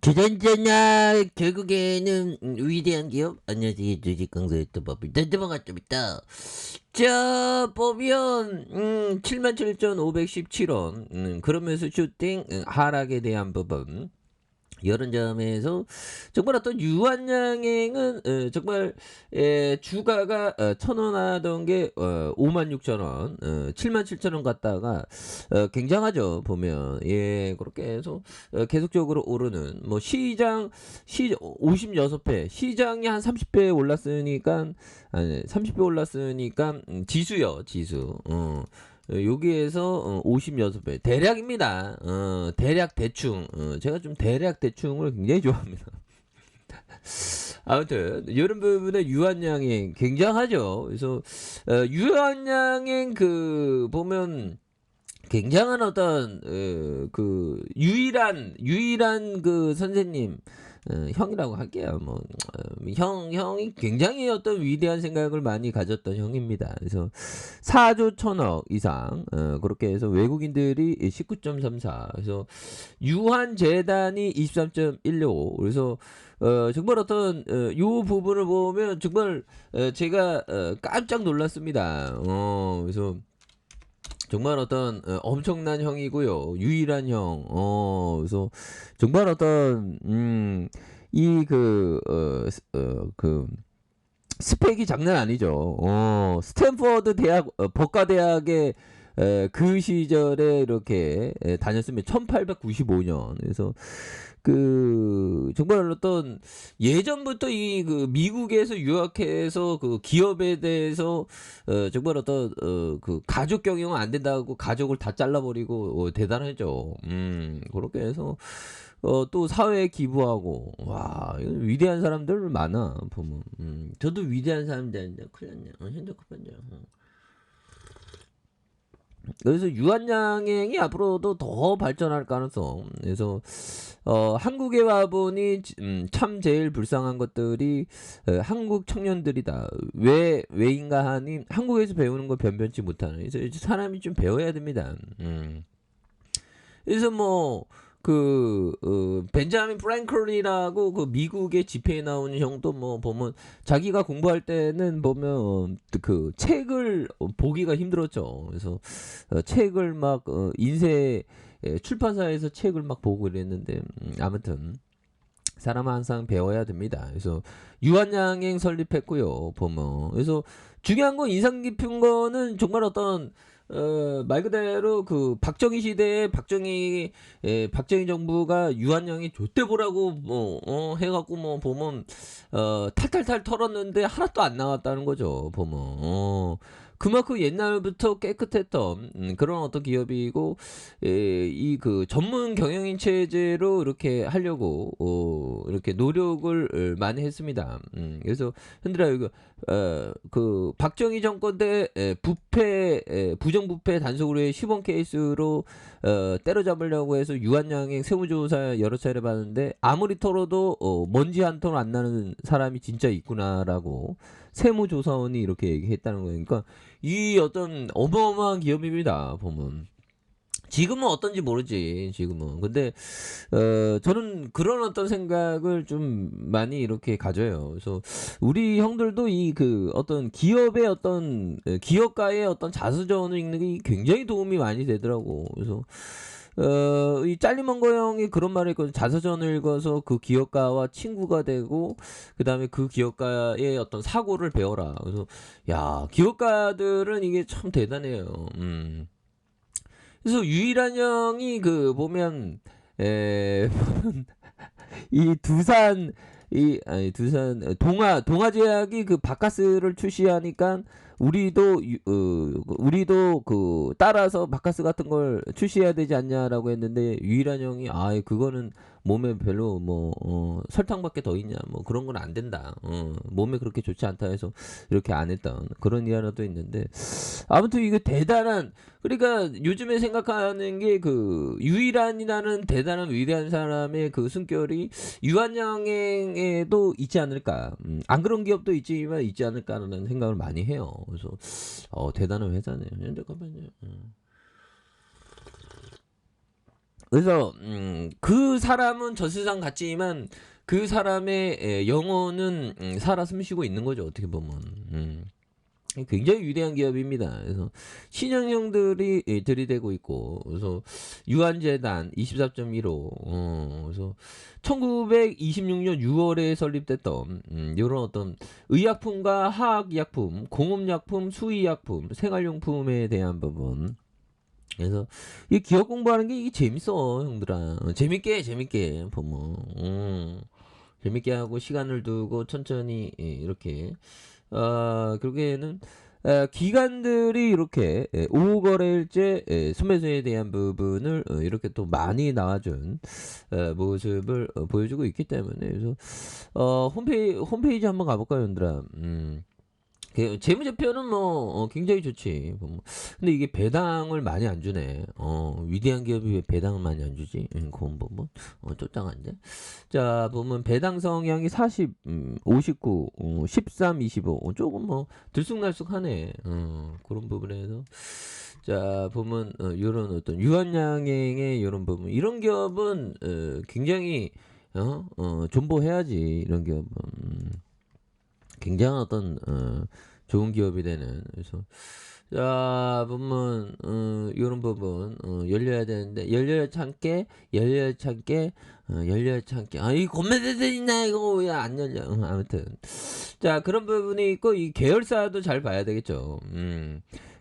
주전자나 결국에는 위대한 기업 안녕하세요 주식강사 유튜버블 넘어가 좀 있다. 자 보면 77,517원 그러면서 슈팅 하락에 대한 부분 이런 점에서 정말 어떤 유한양행은 정말 주가가 1,000원 하던 게 56,000원 77,000원 갔다가 굉장하죠 보면. 예, 그렇게 해서 계속적으로 오르는 뭐 시장 56배 시장이 한 30배 올랐으니까 아니 30배 올랐으니까 지수요 지수 여기에서 56배 대략입니다. 대략 대충 제가 좀 대략 대충을 굉장히 좋아합니다. 아무튼 이런 부분에 유한양행 굉장하죠. 그래서 유한양행 그 보면 굉장한 어떤 그 유일한 그 선생님 형이라고 할게요. 뭐 형이 굉장히 어떤 위대한 생각을 많이 가졌던 형입니다. 그래서 4조 1천억 이상 그렇게 해서 외국인들이 19.34 그래서 유한 재단이 23.15 그래서 정말 어떤 요 부분을 보면 정말 제가 깜짝 놀랐습니다. 그래서 정말 어떤 엄청난 형이고요. 유일한 형. 그래서 정말 어떤 그 스펙이 장난 아니죠. 스탠퍼드 대학 법과대학에 그 시절에 이렇게 다녔으면 1895년. 그래서 그 정말 어떤 예전부터 이 그 미국에서 유학해서 그 기업에 대해서 정말 어떤 그 가족 경영은 안 된다고 가족을 다 잘라버리고 대단하죠. 그렇게 해서 또 사회에 기부하고 와 이거 위대한 사람들 많아 보면. 저도 위대한 사람들인데 큰일 났네. 현재 급한데. 그래서 유한양행이 앞으로도 더 발전할 가능성. 그래서 한국에 와보니 참 제일 불쌍한 것들이 한국 청년들이다. 왜인가 하니 한국에서 배우는 거 변변치 못하는. 그래서 사람이 좀 배워야 됩니다. 그래서 뭐 벤자민 프랭클이라고 그 미국의 집회에 나오는 형도 뭐 보면 자기가 공부할 때는 보면 그 책을 보기가 힘들었죠. 그래서 책을 막 인쇄 출판사에서 책을 막 보고 이랬는데 아무튼 사람은 항상 배워야 됩니다. 그래서 유한양행 설립했고요. 보면 그래서 중요한 건 인상 깊은 거는 정말 어떤 말 그대로 그 박정희 시대에 박정희 정부가 유한양이 좆대 보라고 뭐 해갖고 뭐 보면 탈탈탈 털었는데 하나도 안 나왔다는 거죠. 보면 그만큼 옛날부터 깨끗했던 그런 어떤 기업이고 이 그 전문 경영인 체제로 이렇게 하려고 이렇게 노력을 많이 했습니다. 그래서 현들아 이거 그 박정희 정권 때 부패 부정부패 단속으로의 시범 케이스로 때려잡으려고 해서 유한양행 세무조사 여러 차례 받았는데 아무리 털어도 먼지 한 톨 안 나는 사람이 진짜 있구나라고 세무조사원이 이렇게 얘기했다는 거니까 그러니까 이 어떤 어마어마한 기업입니다 보면. 지금은 어떤지 모르지 지금은. 근데 저는 그런 어떤 생각을 좀 많이 이렇게 가져요. 그래서 우리 형들도 이 그 어떤 기업의 어떤 기업가의 어떤 자수전을 읽는 게 굉장히 도움이 많이 되더라고. 그래서 이 짤리먼거 형이 그런 말을 했거든. 자서전을 읽어서 그 기업가와 친구가 되고 그 다음에 그 기업가의 어떤 사고를 배워라. 그래서 야 기업가들은 이게 참 대단해요. 그래서 유일한 형이 그 보면 이 두산 이 아니 두산 동아제약이 그 바카스를 출시하니까 우리도 그 따라서 바카스 같은 걸 출시해야 되지 않냐라고 했는데 유일한 형이 아 그거는 몸에 별로 뭐 설탕밖에 더 있냐 뭐 그런 건 안 된다. 몸에 그렇게 좋지 않다 해서 이렇게 안 했던 그런 일화도 있는데 아무튼 이거 대단한. 그러니까 요즘에 생각하는 게 그 유일한이라는 대단한 위대한 사람의 그 숨결이 유한양행에도 있지 않을까. 안 그런 기업도 있지만 있지 않을까라는 생각을 많이 해요. 그래서 대단한 회사네요. 잠깐만요. 그래서 그 사람은 저 세상 갔지만 그 사람의 영혼은 살아 숨쉬고 있는 거죠. 어떻게 보면. 굉장히 위대한 기업입니다. 그래서 신영형들이 들이대고 있고, 그래서 유한재단 24.15, 그래서 1926년 6월에 설립됐던 이런 어떤 의약품과 화학약품, 공업약품, 수의약품, 생활용품에 대한 부분. 그래서 이 기업 공부하는 게 이게 재밌어, 형들아. 재밌게 보면. 재밌게 하고 시간을 두고 천천히 이렇게 결국에는 기관들이 이렇게 오후 거래일제 순매수에 대한 부분을 이렇게 또 많이 나와준 모습을 보여주고 있기 때문에 그래서 홈페이지 한번 가볼까요, 얘들아? 재무제표는 뭐 굉장히 좋지. 근데 이게 배당을 많이 안 주네. 위대한 기업이 왜 배당을 많이 안 주지? 그건 보면 쫓장한데. 자, 보면 배당 성향이 40, 59, 13, 25. 조금 뭐 들쑥날쑥하네. 그런 부분에서. 자, 보면 이런 어떤 유한양행의 이런 부분, 이런 기업은 굉장히 존버해야지. 이런 기업은. 굉장한 어떤 좋은 기업이 되는. 그래서 자 보면 이런 부분 열려야 되는데 열려야 참게 아 이 건매대대 있나 이거 왜 안 열려. 아무튼 자 그런 부분이 있고 이 계열사도 잘 봐야 되겠죠.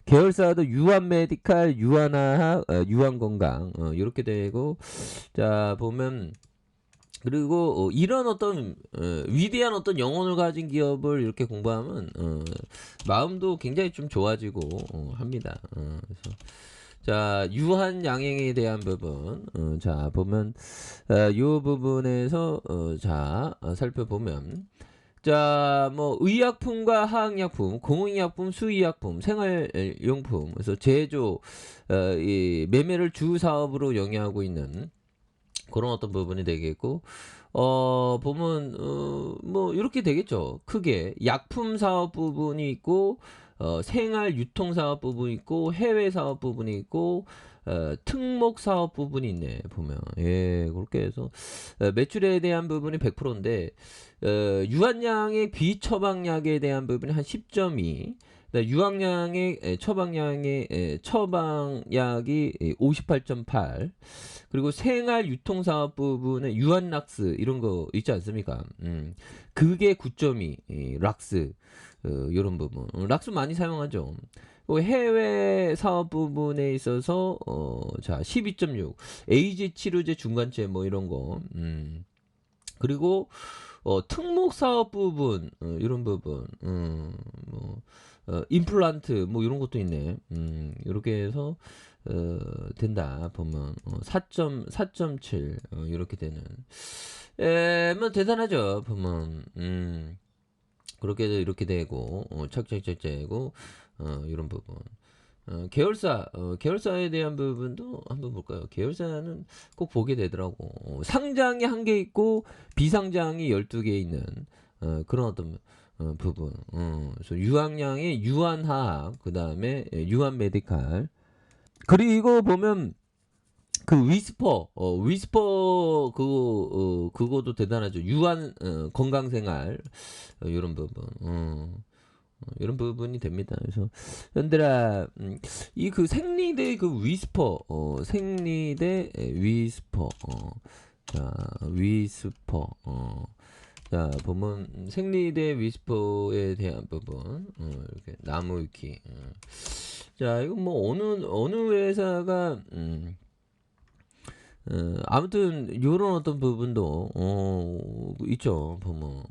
계열사도 유한메디칼, 유한화학, 유한건강 이렇게 되고 자 보면 그리고 이런 어떤 위대한 어떤 영혼을 가진 기업을 이렇게 공부하면 마음도 굉장히 좀 좋아지고 합니다. 그래서 자 유한 양행에 대한 부분 자 보면 이 부분에서 자 살펴보면 자 뭐 의약품과 화학약품, 공의약품, 수의약품, 생활용품 그래서 제조 이 매매를 주 사업으로 영위하고 있는 그런 어떤 부분이 되겠고 보면 뭐 이렇게 되겠죠. 크게 약품 사업 부분이 있고 생활 유통 사업 부분이 있고 해외 사업 부분이 있고 특목 사업 부분이 있네 보면 예 그렇게 해서 매출에 대한 부분이 100%인데 유한량의 비처방약에 대한 부분이 한 10.2 유한량의 처방약이 58.8 그리고 생활 유통 사업 부분에 유한락스 이런 거 있지 않습니까? 그게 9.2 락스 이런 부분 락스 많이 사용하죠. 해외 사업 부분에 있어서 자 12.6 에이즈 치료제 중간재 뭐 이런 거 그리고 특목 사업 부분 이런 부분 뭐 임플란트 뭐 이런 것도 있네. 이렇게 해서 된다 보면 4.7 이렇게 되는 뭐 대단하죠 보면 그렇게 이렇게 되고 착착착착고 이런 부분 계열사에 대한 부분도 한번 볼까요? 계열사는 꼭 보게 되더라고. 상장이 한 개 있고 비상장이 12개 있는 그런 어떤 부분. 그래서 유한양의 유한화학, 그 다음에 유한메디칼. 그리고 보면 그 위스퍼 그거도 대단하죠. 유한 건강생활 이런 부분. 이런 부분이 됩니다. 그래서 현들아 이 그 생리대 그 위스퍼 생리대 위스퍼 자 위스퍼 자 보면 생리대 위스퍼에 대한 부분 이렇게 나무 위키 자 이거 뭐 어느 회사가 아무튼 요런 어떤 부분도 있죠 보면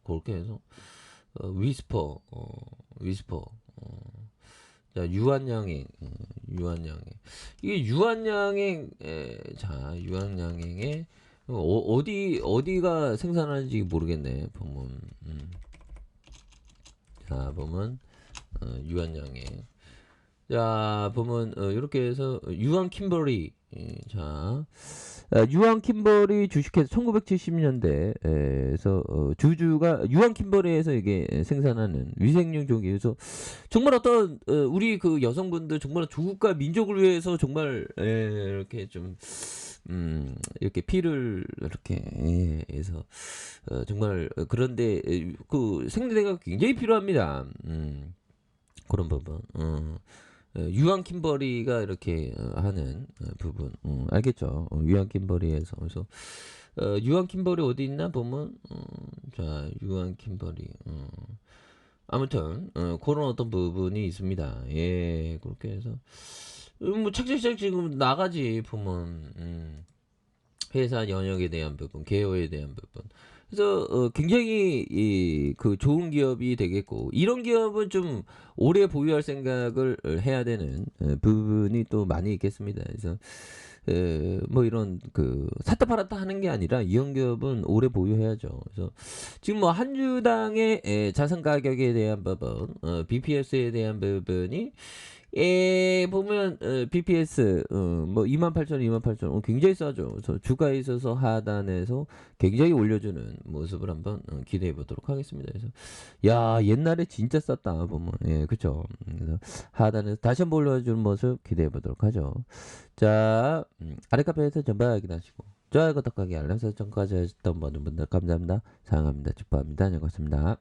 그렇게 해서 위스퍼 자 유한양행 유한양행 이게 유한양행 자 유한양행에 어디가 생산하는지 모르겠네 보면 자 보면 유한양행 자 보면 이렇게 해서 유한 킴버리 자, 유한 킴버리 주식회사 1970년대에서 주주가 유한 킴버리에서 이게 생산하는 위생용 종이에서 정말 어떤 우리 그 여성분들 정말 조국과 민족을 위해서 정말 이렇게 좀 이렇게 피를 이렇게 해서 정말 그런데 그 생리대가 굉장히 필요합니다. 그런 부분. 유한 킴버리가 이렇게 하는 부분 알겠죠? 유한 킴버리에서 그래서 유한 킴버리 어디 있나 보면 자 유한 킴버리 아무튼 그런 어떤 부분이 있습니다. 예 그렇게 해서 뭐 착착착 지금 나가지 보면 회사 영역에 대한 부분, 개요에 대한 부분. 그래서 굉장히 그 좋은 기업이 되겠고 이런 기업은 좀 오래 보유할 생각을 해야 되는 부분이 또 많이 있겠습니다. 그래서 뭐 이런 그 샀다 팔았다 하는 게 아니라 이런 기업은 오래 보유해야죠. 그래서 지금 뭐 한 주당의 자산 가격에 대한 부분, BPS에 대한 부분이 보면 BPS 뭐 28,000, 28,000 굉장히 싸죠. 그래서 주가에 있어서 하단에서 굉장히 올려주는 모습을 한번 기대해 보도록 하겠습니다. 그래서 야 옛날에 진짜 쌌다 보면 그렇죠. 그래서 하단에서 다시 한번 올려주는 모습 기대해 보도록 하죠. 자 아래 카페에서 전부 확인하시고 좋아요, 구독하기, 알람 설정까지 하셨던 모든 분들 감사합니다. 사랑합니다. 축복합니다. 안녕히 계십니다.